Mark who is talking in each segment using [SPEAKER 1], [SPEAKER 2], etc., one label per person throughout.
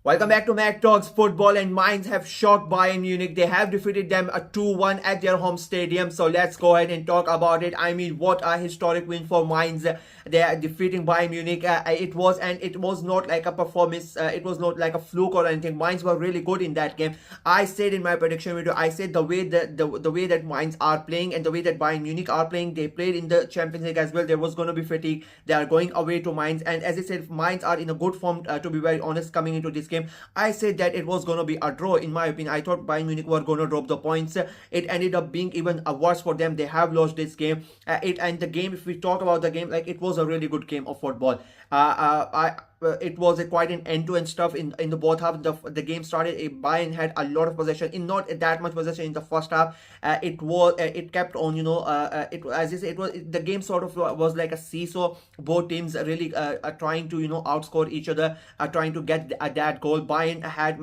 [SPEAKER 1] Welcome back to Mac Talks Football, and Mainz have shocked Bayern Munich. They have defeated them a 2-1 at their home stadium. So let's go ahead and talk about it. I mean, what a historic win for Mainz. They are defeating Bayern Munich. It was not like a performance. It was not like a fluke or anything. Mainz were really good in that game. I said in my prediction video, I said the way that Mainz are playing and the way that Bayern Munich are playing, they played in the Champions League as well. There was going to be fatigue. They are going away to Mainz, and as I said, Mainz are in a good form. To be very honest, coming into this game, I said that it was going to be a draw. In my opinion, I thought Bayern Munich were going to drop the points. It ended up being even worse for them. They have lost this game. The game, if we talk about the game, like, it was a really good game of football. It was quite an end-to-end stuff in the both half. The game started. Bayern had a lot of possession, in not that much possession in the first half. It kept on, as I say, the game sort of was like a seesaw. Both teams really trying to outscore each other, trying to get that goal. Bayern had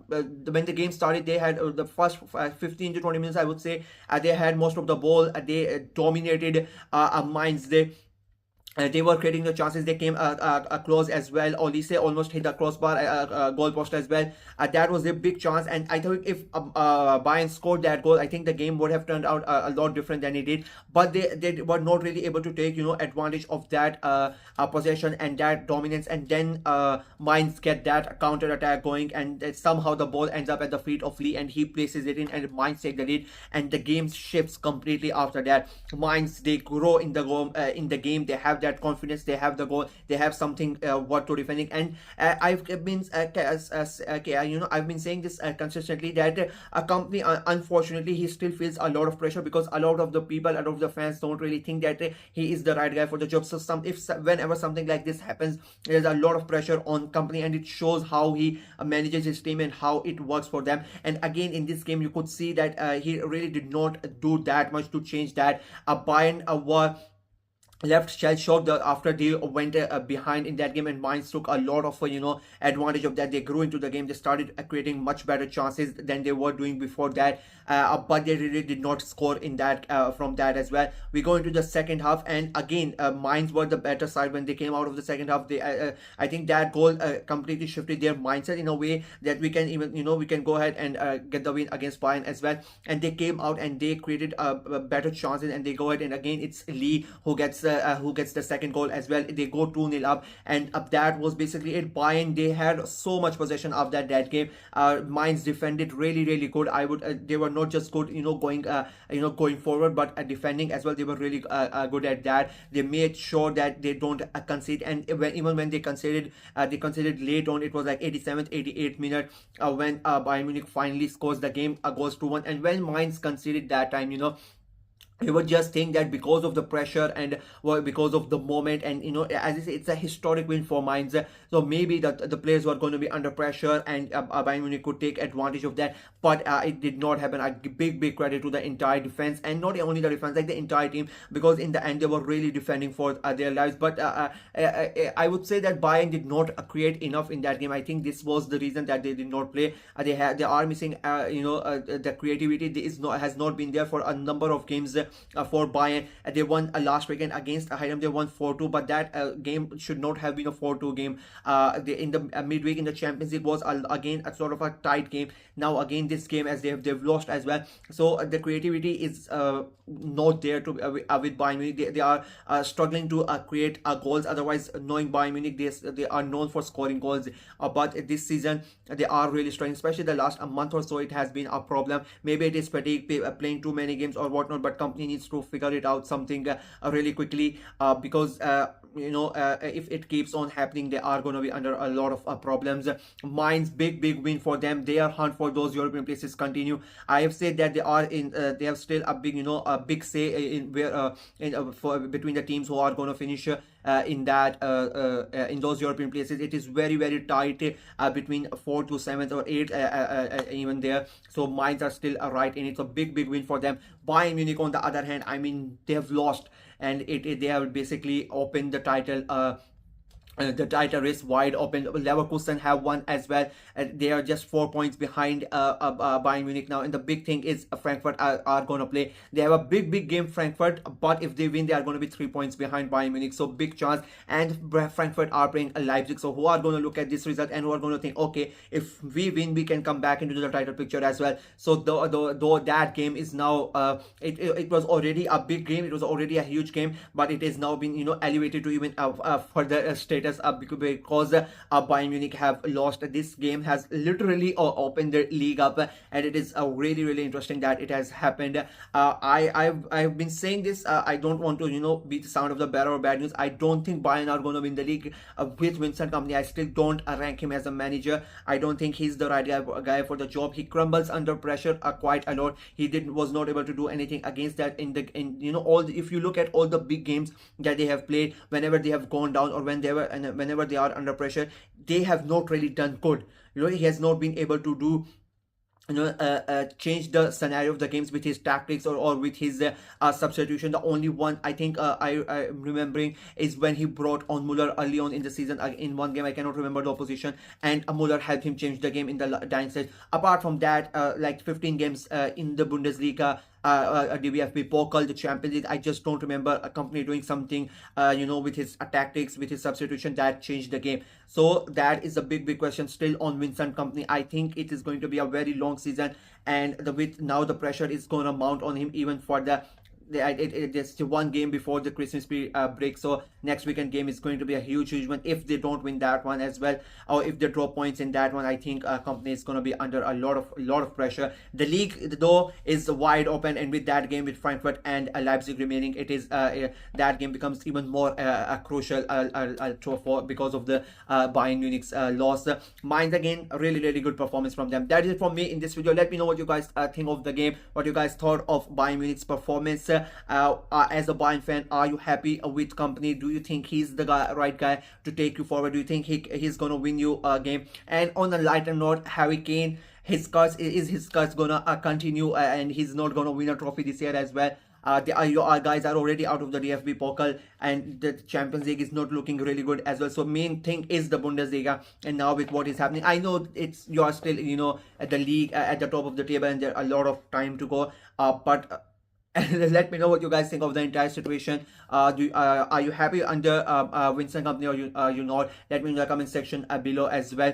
[SPEAKER 1] when the game started, they had the first 15 to 20 minutes, I would say, they had most of the ball. They dominated Mainz. They were creating the chances. They came close as well. Olise almost hit the crossbar, goal post as well. That was a big chance, and I think if Bayern scored that goal, I think the game would have turned out a lot different than it did. But they were not really able to take advantage of that possession and that dominance, and then Mainz get that counter attack going, and somehow the ball ends up at the feet of Lee, and he places it in, and Mainz take the lead, and the game shifts completely after that. Mainz, they grow in the game. They have that confidence. They have the goal. They have something what to defending, and I've been I've been saying this consistently, that a company, unfortunately, he still feels a lot of pressure, because a lot of the people, a lot of the fans don't really think that he is the right guy for the job. So whenever something like this happens, there's a lot of pressure on company, and it shows how he manages his team and how it works for them. And again, in this game, you could see that he really did not do that much to change that. Bayern were left shell shocked after they went behind in that game, and Mainz took a lot of advantage of that. They grew into the game. They started creating much better chances than they were doing before that, but they really did not score in that from that as well. We go into the second half, and again, Mainz were the better side when they came out of the second half. They I think that goal completely shifted their mindset in a way that we can even we can go ahead and get the win against Bayern as well. And they came out and they created better chances, and they go ahead, and again, it's Lee who gets the second goal as well. They go 2-0 up, and that was basically it. Bayern, they had so much possession of that game. Mainz defended really good. They were not just good going forward, but defending as well. They were really good at that. They made sure that they don't concede, and even when they conceded late on. It was like 87th 88th minute when Bayern Munich finally scores the game, goes 2-1. And when Mainz conceded that time, you would just think that because of the pressure and because of the moment, and as I say, it's a historic win for Mainz. So maybe the players were going to be under pressure, and Bayern Munich could take advantage of that, but it did not happen. A big credit to the entire defense, and not only the defense, like the entire team, because in the end they were really defending for their lives. But I would say that Bayern did not create enough in that game. I think this was the reason that they did not play. They are missing the creativity. Has not been there for a number of games. For Bayern, they won last weekend against Heidenheim. They won 4-2, but that game should not have been a 4-2 game. In the midweek in the Champions League was again a sort of a tight game. Now again, this game, as they've lost as well. So the creativity is not there to with Bayern Munich. They are struggling to create goals. Otherwise, knowing Bayern Munich, they are known for scoring goals. But this season they are really struggling, especially the last month or so. It has been a problem. Maybe it is fatigue, playing too many games or whatnot, but company needs to figure it out something really quickly, because if it keeps on happening, they are going to be under a lot of problems. Mainz, big win for them. Their hunt for those European places continue. I have said that they have still a big say in where between the teams who are going to finish in those European places. It is very tight between 4th to 7th or 8th even there. So Mainz are still right in it. It's a big win for them. Bayern Munich, on the other hand, I mean, they have lost, and they have basically opened the title the title race wide open. Leverkusen have won as well. They are just 4 points behind Bayern Munich now. And the big thing is Frankfurt are going to play. They have a big game, Frankfurt, but if they win, they are going to be 3 points behind Bayern Munich. So big chance. And Frankfurt are playing Leipzig. So who are going to look at this result and who are going to think, okay, if we win, we can come back into the title picture as well. So though that game is now, it was already a big game. It was already a huge game, but it is now been, elevated to even further status because Bayern Munich have lost. This game has literally opened the league up, and it is really interesting that it has happened. I've been saying this. I don't want to be the sound of the better or bad news. I don't think Bayern are going to win the league with Vincent Kompany. I still don't rank him as a manager. I don't think he's the right guy for the job. He crumbles under pressure quite a lot. He was not able to do anything against that if you look at all the big games that they have played, whenever they have gone down or whenever they are under pressure, they have not really done good. He has not been able to do change the scenario of the games with his tactics or with his substitution. The only one I think I'm remembering is when he brought on Muller early on in the season in one game. I cannot remember the opposition, and Muller helped him change the game in the dying stage. Apart from that, like 15 games in the Bundesliga, DBFB Pokal, the Champions League, I just don't remember a company doing something with his tactics, with his substitution, that changed the game. So that is a big question still on Vincent Kompany. I think it is going to be a very long season, and with now the pressure is going to mount on him even for there's one game before the Christmas break. So next weekend game is going to be a huge one. If they don't win that one as well, or if they drop points in that one, I think Kompany is going to be under a lot of pressure. The league though is wide open, and with that game with Frankfurt and Leipzig remaining, it is that game becomes even more crucial because of the Bayern Munich's loss. Mainz again, a really good performance from them. That is it from me in this video. Let me know what you guys think of the game, what you guys thought of Bayern Munich's performance. As a Bayern fan, are you happy with Kompany? Do you think he's the right guy to take you forward? Do you think he's gonna win you a game? And on a lighter note, Harry Kane, his curse gonna continue, and he's not gonna win a trophy this year as well. Your guys are already out of the DFB Pokal, and the Champions League is not looking really good as well. So main thing is the Bundesliga, and now with what is happening, I know you are still at the league at the top of the table, and there are a lot of time to go. But let me know what you guys think of the entire situation. Are you happy under Vincent Kompany, or you not? Let me know in the comment section below as well.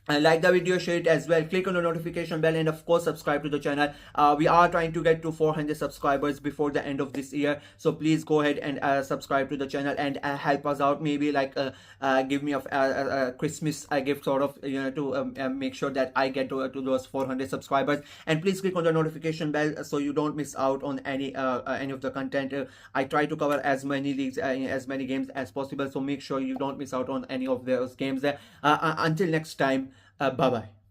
[SPEAKER 1] Like the video, share it as well, click on the notification bell, and of course subscribe to the channel. We are trying to get to 400 subscribers before the end of this year, so please go ahead and subscribe to the channel and help us out. Maybe like give me a Christmas gift sort of, to make sure that I get to those 400 subscribers. And please click on the notification bell so you don't miss out on any of the content. I try to cover as many leagues, as many games as possible, so make sure you don't miss out on any of those games. Until next time, bye bye.